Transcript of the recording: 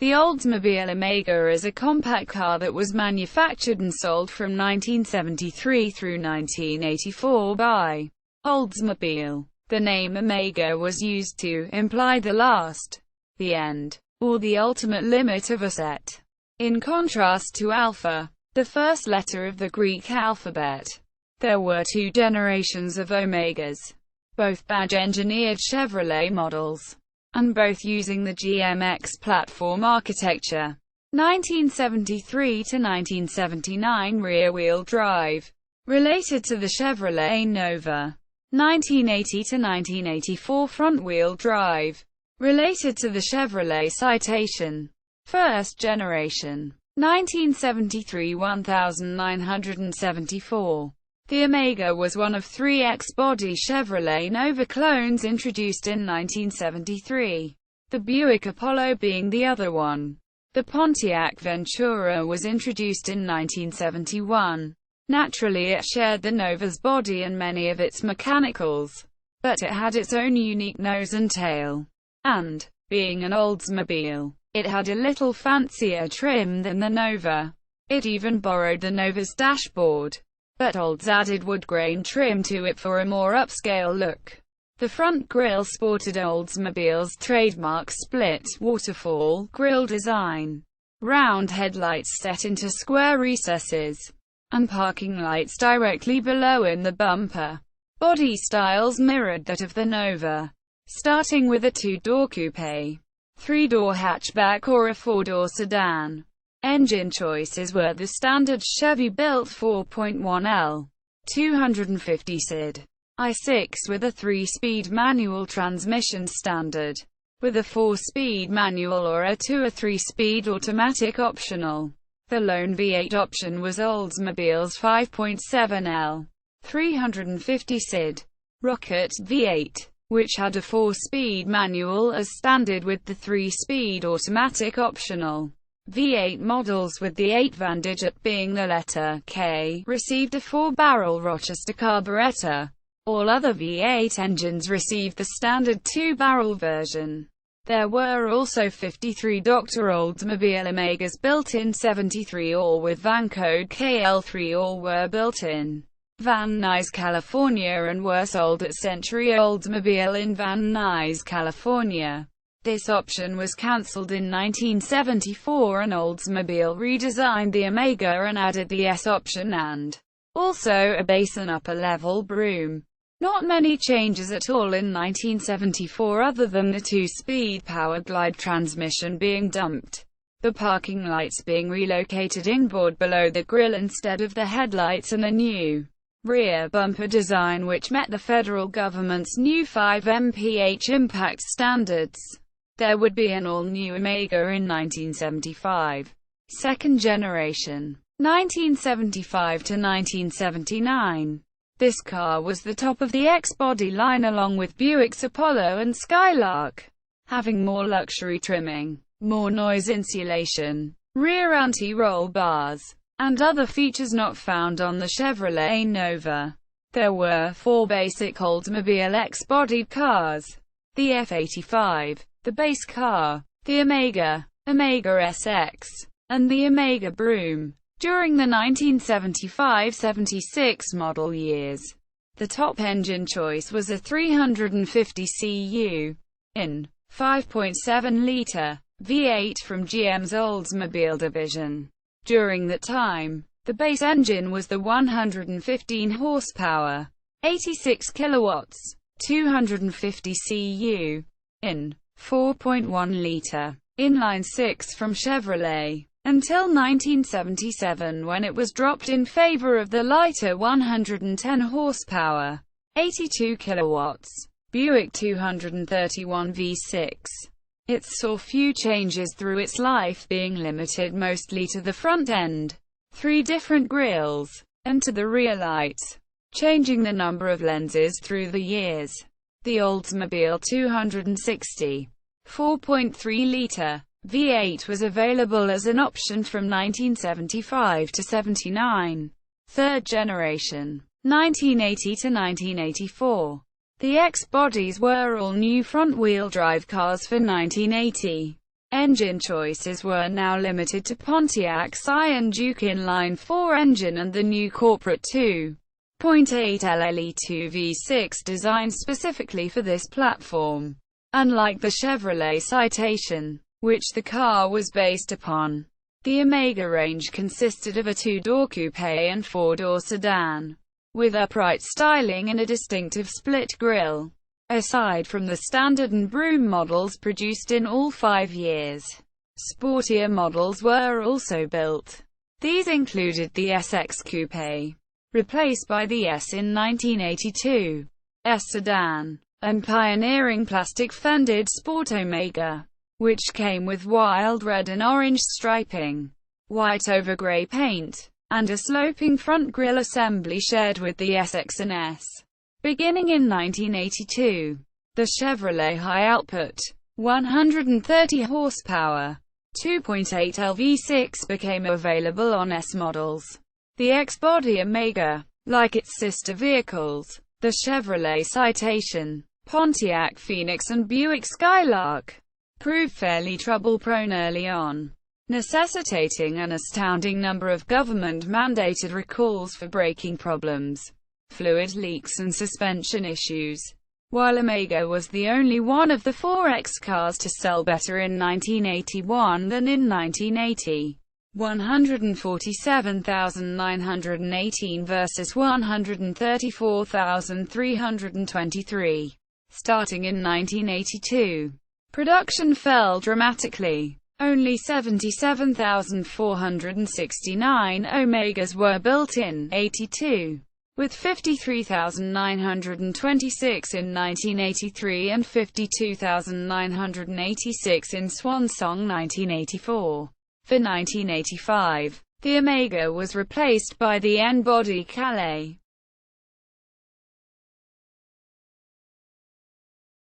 The Oldsmobile Omega is a compact car that was manufactured and sold from 1973 through 1984 by Oldsmobile. The name Omega was used to imply the last, the end, or the ultimate limit of a set. In contrast to Alpha, the first letter of the Greek alphabet. There were two generations of Omegas, both badge-engineered Chevrolet models, and both using the GMX platform architecture. 1973 to 1979 rear-wheel drive, related to the Chevrolet Nova. 1980 to 1984 front-wheel drive, related to the Chevrolet Citation. First generation. 1973 1974. The Omega was one of three X-body Chevrolet Nova clones introduced in 1973, the Buick Apollo being the other one. The Pontiac Ventura was introduced in 1971. Naturally it shared the Nova's body and many of its mechanicals, but it had its own unique nose and tail. And, being an Oldsmobile, it had a little fancier trim than the Nova. It even borrowed the Nova's dashboard, but Olds added wood grain trim to it for a more upscale look. The front grille sported Oldsmobile's trademark split, waterfall grille design, round headlights set into square recesses, and parking lights directly below in the bumper. Body styles mirrored that of the Nova, starting with a two-door coupe, three-door hatchback or a four-door sedan. Engine choices were the standard Chevy-built 4.1L, 250 SID, i6 with a 3-speed manual transmission standard, with a 4-speed manual or a 2 or 3-speed automatic optional. The lone V8 option was Oldsmobile's 5.7L, 350 SID, Rocket V8, which had a 4-speed manual as standard with the 3-speed automatic optional. V8 models with the 8-van digit being the letter K received a 4-barrel Rochester carburetor. All other V8 engines received the standard 2-barrel version. There were also 53 Dr. Oldsmobile Omegas built in 73, all with van code KL3. All were built in Van Nuys, California and were sold at Century Oldsmobile in Van Nuys, California. This option was cancelled in 1974 and Oldsmobile redesigned the Omega and added the S option and also a base and upper-level broom. Not many changes at all in 1974 other than the 2-speed power glide transmission being dumped, the parking lights being relocated inboard below the grille instead of the headlights, and a new rear bumper design which met the federal government's new 5 mph impact standards. There would be an all-new Omega in 1975. Second generation. 1975 to 1979. This car was the top of the X-body line along with Buick's Apollo and Skylark, having more luxury trimming, more noise insulation, rear anti-roll bars, and other features not found on the Chevrolet Nova. There were 4 basic Oldsmobile X-bodied cars: the F-85, the base car, the Omega, Omega SX, and the Omega Broom. During the 1975-76 model years, the top engine choice was a 350 cu in 5.7-liter V8 from GM's Oldsmobile division. During that time, the base engine was the 115 horsepower, 86 kilowatts, 250 cu in 4.1-liter inline-6 from Chevrolet, until 1977 when it was dropped in favor of the lighter 110 horsepower, 82 kilowatts, Buick 231 V6. It saw few changes through its life, being limited mostly to the front end, 3 different grilles, and to the rear lights, changing the number of lenses through the years. The Oldsmobile 260 4.3-liter V8 was available as an option from 1975 to 79. Third generation. 1980 to 1984. The X-bodies were all new front-wheel drive cars for 1980. Engine choices were now limited to Pontiac Scion Duke inline 4 engine and the new corporate 2.8 LLE2 V6 designed specifically for this platform. Unlike the Chevrolet Citation, which the car was based upon, the Omega range consisted of a 2-door coupe and 4-door sedan, with upright styling and a distinctive split grille. Aside from the standard and broom models produced in all 5 years, sportier models were also built. These included the SX Coupe, replaced by the S in 1982, S Sedan, and pioneering plastic-fended Sport Omega, which came with wild red and orange striping, white over grey paint, and a sloping front grille assembly shared with the SX and S. Beginning in 1982, the Chevrolet high-output, 130 horsepower, 2.8 LV6 became available on S models. The X-Body Omega, like its sister vehicles, the Chevrolet Citation, Pontiac Phoenix and Buick Skylark, proved fairly trouble-prone early on, necessitating an astounding number of government-mandated recalls for braking problems, fluid leaks and suspension issues. While Omega was the only one of the 4X cars to sell better in 1981 than in 1980, 147,918 versus 134,323. Starting in 1982, production fell dramatically. Only 77,469 Omegas were built in 82. With 53,926 in 1983 and 52,986 in Swansong 1984. For 1985, the Omega was replaced by the N-Body Calais.